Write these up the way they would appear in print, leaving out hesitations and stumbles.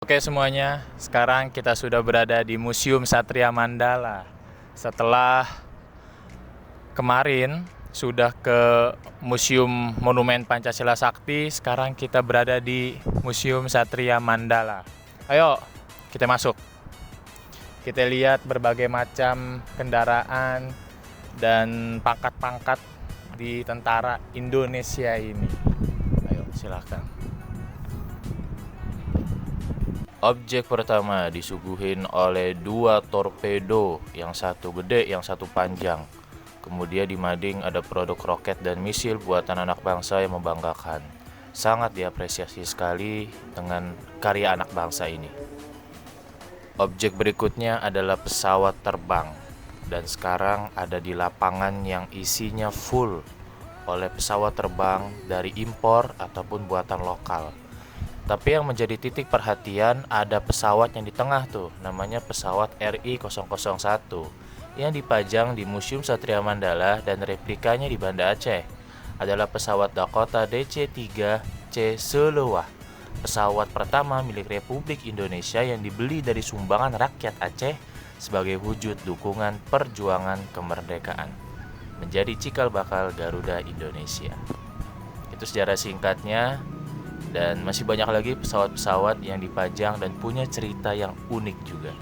Oke semuanya, sekarang kita sudah berada di Museum Satria Mandala. Setelah kemarin sudah ke Museum Monumen Pancasila Sakti, sekarang kita berada di Museum Satria Mandala. Ayo, kita masuk. Kita lihat berbagai macam kendaraan dan pangkat-pangkat di tentara Indonesia ini. Ayo, silakan. Objek pertama disuguhin oleh dua torpedo, yang satu gede, yang satu panjang. Kemudian di mading ada produk roket dan misil buatan anak bangsa yang membanggakan. Sangat diapresiasi sekali dengan karya anak bangsa ini. Objek berikutnya adalah pesawat terbang. Dan sekarang ada di lapangan yang isinya full oleh pesawat terbang dari impor ataupun buatan lokal. Tapi yang menjadi titik perhatian ada pesawat yang di tengah tuh, namanya pesawat RI-001 yang dipajang di Museum Satria Mandala dan replikanya di Banda Aceh. Adalah pesawat Dakota DC-3C Seuleuah, pesawat pertama milik Republik Indonesia yang dibeli dari sumbangan rakyat Aceh sebagai wujud dukungan perjuangan kemerdekaan. Menjadi cikal bakal Garuda Indonesia. Itu sejarah singkatnya. Dan masih banyak lagi pesawat-pesawat yang dipajang dan punya cerita yang unik juga.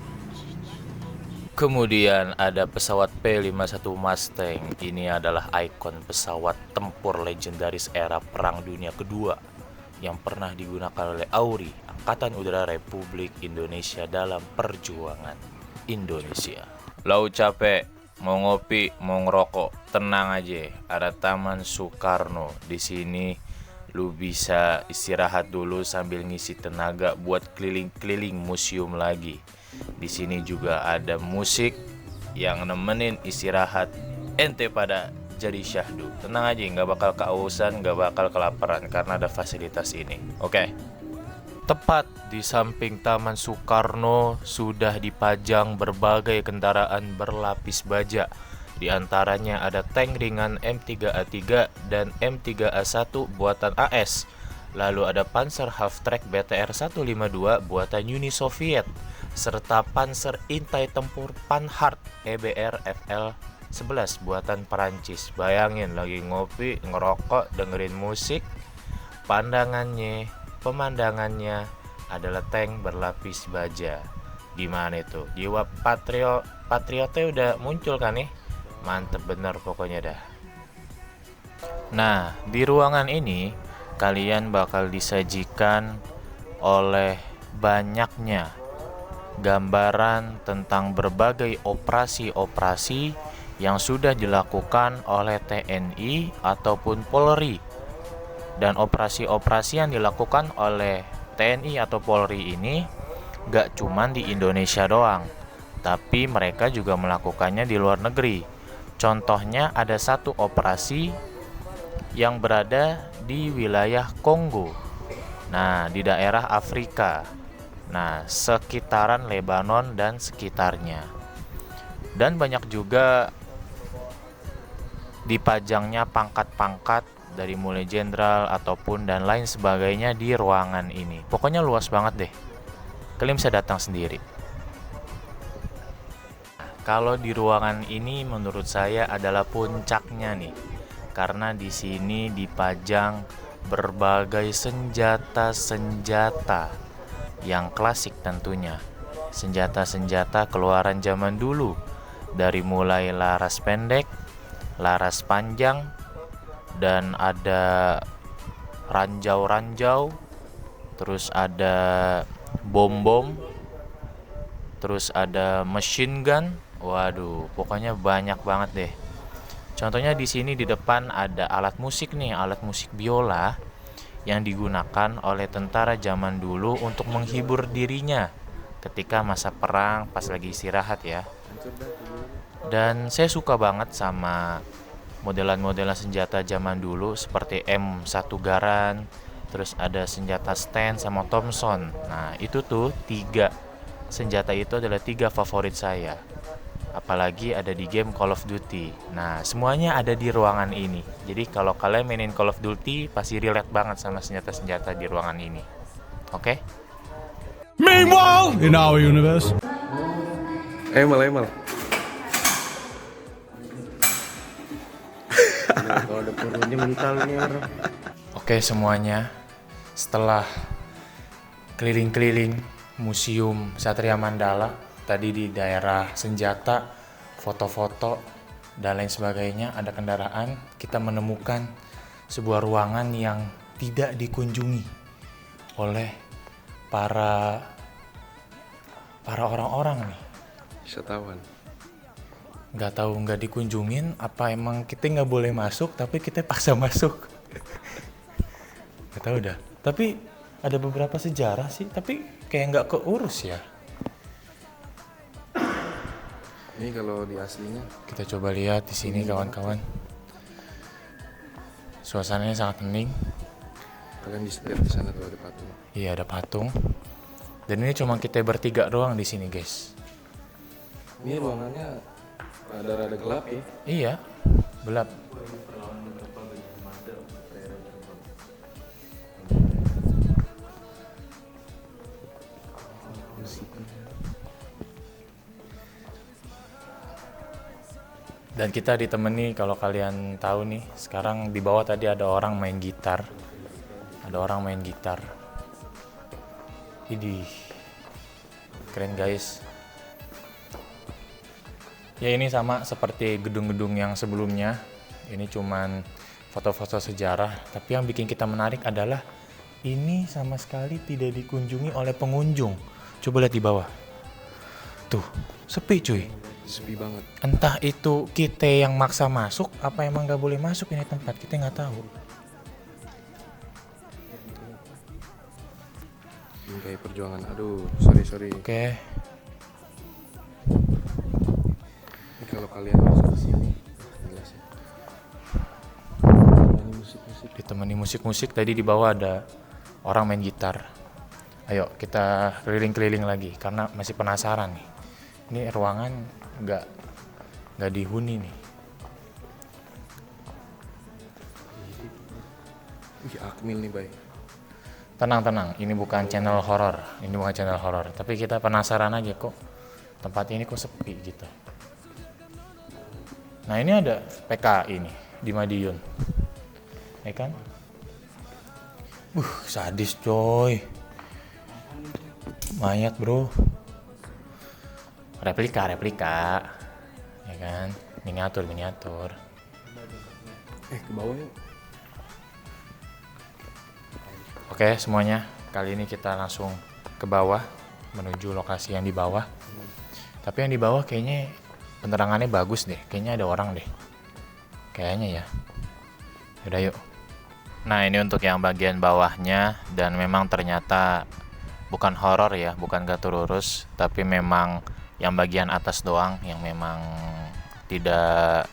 Kemudian ada pesawat P-51 Mustang. Ini adalah ikon pesawat tempur legendaris era Perang Dunia Kedua yang pernah digunakan oleh AURI, Angkatan Udara Republik Indonesia dalam perjuangan Indonesia. Lau capek, mau ngopi, mau ngerokok, tenang aja. Ada Taman Soekarno di sini. Lu bisa istirahat dulu sambil ngisi tenaga buat keliling-keliling museum lagi. Di sini juga ada musik yang nemenin istirahat ente pada jadi syahdu. Tenang aja, nggak bakal kehausan, nggak bakal kelaparan karena ada fasilitas ini. Oke. Tepat di samping Taman Soekarno sudah dipajang berbagai kendaraan berlapis baja. Di antaranya ada tank ringan M3A3 dan M3A1 buatan AS. Lalu ada Panzer Half-Track BTR-152 buatan Uni Soviet, serta Panzer Intai Tempur Panhard EBR FL-11 buatan Perancis. Bayangin lagi ngopi, ngerokok, dengerin musik, pemandangannya adalah tank berlapis baja. Gimana itu? Jiwa patriotnya udah muncul kan nih? Mantep bener pokoknya dah. Nah, di ruangan ini kalian bakal disajikan oleh banyaknya gambaran tentang berbagai operasi-operasi yang sudah dilakukan oleh TNI ataupun Polri. Dan operasi-operasi yang dilakukan oleh TNI atau Polri ini gak cuman di Indonesia doang, tapi mereka juga melakukannya di luar negeri. Contohnya ada satu operasi yang berada di wilayah Kongo. Nah, di daerah Afrika. Nah, sekitaran Lebanon dan sekitarnya. Dan banyak juga dipajangnya pangkat-pangkat dari mulai jenderal ataupun dan lain sebagainya di ruangan ini. Pokoknya luas banget deh. Kalian bisa datang sendiri. Kalau di ruangan ini menurut saya adalah puncaknya nih. Karena di sini dipajang berbagai senjata-senjata yang klasik tentunya. Senjata-senjata keluaran zaman dulu. Dari mulai laras pendek, laras panjang, dan ada ranjau-ranjau, terus ada bom-bom, terus ada machine gun. Waduh, pokoknya banyak banget deh. Contohnya di sini di depan ada alat musik nih, alat musik biola yang digunakan oleh tentara zaman dulu untuk menghibur dirinya ketika masa perang pas lagi istirahat ya. Dan saya suka banget sama modelan-modelan senjata zaman dulu seperti M1 Garand, terus ada senjata Sten sama Thompson. Nah, itu tuh 3 senjata itu adalah 3 favorit saya. Apalagi ada di game Call of Duty. Nah, semuanya ada di ruangan ini. Jadi kalau kalian mainin Call of Duty pasti relate banget sama senjata-senjata di ruangan ini. Oke? Meanwhile, in our universe. Emel. Kalau ada perutnya mental nih orang. Oke semuanya, setelah keliling-keliling Museum Satria Mandala, tadi di daerah senjata, foto-foto, dan lain sebagainya, ada kendaraan, kita menemukan sebuah ruangan yang tidak dikunjungi oleh para orang-orang nih. Wisatawan. Nggak dikunjungin, apa emang kita nggak boleh masuk, tapi kita paksa masuk. Nggak tahu dah. Tapi ada beberapa sejarah sih, tapi kayak nggak keurus ya. Ini kalau di aslinya. Kita coba lihat di sini kawan-kawan. Suasananya sangat hening. Kalian lihat di sana tuh ada patung. Iya ada patung. Dan ini cuma kita bertiga doang di sini guys. Ini ruangannya rada-rada gelap ya. Iya, gelap. Dan kita ditemani, kalau kalian tahu nih, sekarang di bawah tadi ada orang main gitar. Idih, keren guys. Ya ini sama seperti gedung-gedung yang sebelumnya. Ini cuman foto-foto sejarah. Tapi yang bikin kita menarik adalah ini sama sekali tidak dikunjungi oleh pengunjung. Coba lihat di bawah. Tuh, sepi cuy. Sepi banget. Entah itu kita yang maksa masuk, apa emang gak boleh masuk ini tempat, kita nggak tahu. Bingkai perjuangan. Aduh, sorry. Oke. Ini kalau kalian masuk ke sini, jelas ya. Musik-musik. Ditemani musik-musik, tadi di bawah ada orang main gitar. Ayo kita keliling-keliling lagi, karena masih penasaran nih. Ini ruangan nggak dihuni nih. Wih, Akmil nih, Bay. Tenang, ini bukan channel horor. Tapi kita penasaran aja kok tempat ini kok sepi gitu. Nah ini ada PKI nih di Madiun, ya kan? Sadis coy. Mayat bro. Replika, ya kan? Miniatur. Ke bawah yuk. Oke semuanya, kali ini kita langsung ke bawah, menuju lokasi yang di bawah. Tapi yang di bawah kayaknya penerangannya bagus deh, kayaknya ada orang deh. Kayaknya ya. Yaudah yuk. Nah ini untuk yang bagian bawahnya, dan memang ternyata bukan horor ya, bukan gak terurus, tapi memang yang bagian atas doang yang memang tidak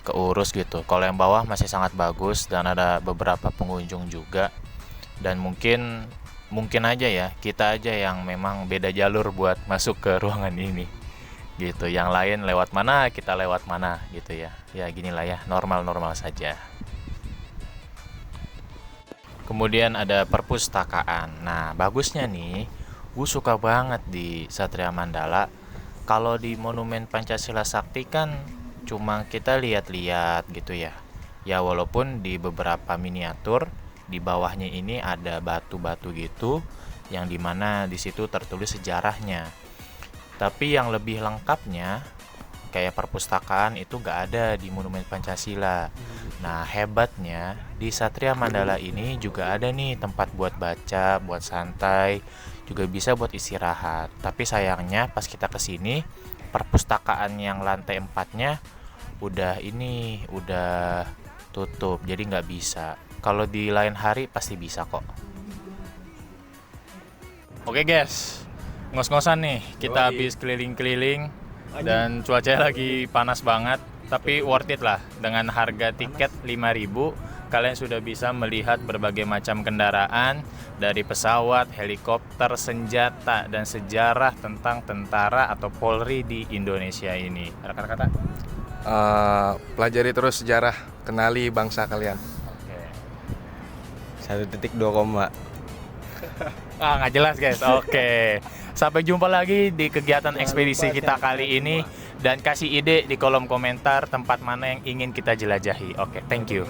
keurus gitu. Kalau yang bawah masih sangat bagus dan ada beberapa pengunjung juga. Dan mungkin aja ya, kita aja yang memang beda jalur buat masuk ke ruangan ini gitu. Yang lain lewat mana, kita lewat mana gitu ya. Ya ginilah ya, normal saja. Kemudian ada perpustakaan. Nah bagusnya nih, gue suka banget di Satria Mandala. Kalau di Monumen Pancasila Sakti kan cuma kita lihat-lihat gitu ya. Ya walaupun di beberapa miniatur di bawahnya ini ada batu-batu gitu, yang dimana di situ tertulis sejarahnya. Tapi yang lebih lengkapnya kayak perpustakaan itu gak ada di Monumen Pancasila. Nah hebatnya di Satria Mandala ini juga ada nih tempat buat baca, buat santai, juga bisa buat istirahat. Tapi sayangnya pas kita kesini, perpustakaan yang lantai 4-nya udah tutup, jadi nggak bisa. Kalau di lain hari pasti bisa kok. Oke guys, ngos-ngosan nih, kita habis keliling-keliling dan cuacanya lagi panas banget, tapi worth it lah. Dengan harga tiket 5.000, kalian sudah bisa melihat berbagai macam kendaraan, dari pesawat, helikopter, senjata, dan sejarah tentang tentara atau Polri di Indonesia ini. Ada kata-kata? Pelajari terus sejarah, kenali bangsa kalian. Oke. 1.2 Nggak jelas guys. Oke. Sampai jumpa lagi di kegiatan ekspedisi kita kali ini. Dan kasih ide di kolom komentar tempat mana yang ingin kita jelajahi. Oke, thank you.